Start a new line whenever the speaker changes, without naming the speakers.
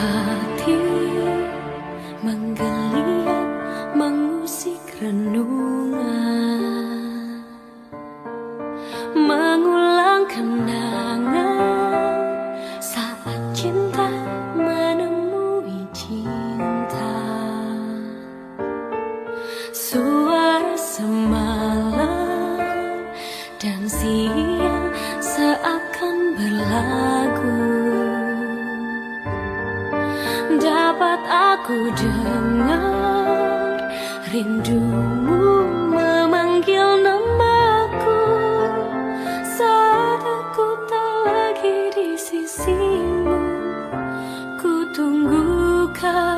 hati menggeliat mengusik renungan, mengulang kenangan saat cinta menemui cinta. Suara semalam dan siang seakan berlagu, dapat aku dengar rindumu memanggil namaku saat aku tak lagi di sisimu. Ku tunggu kau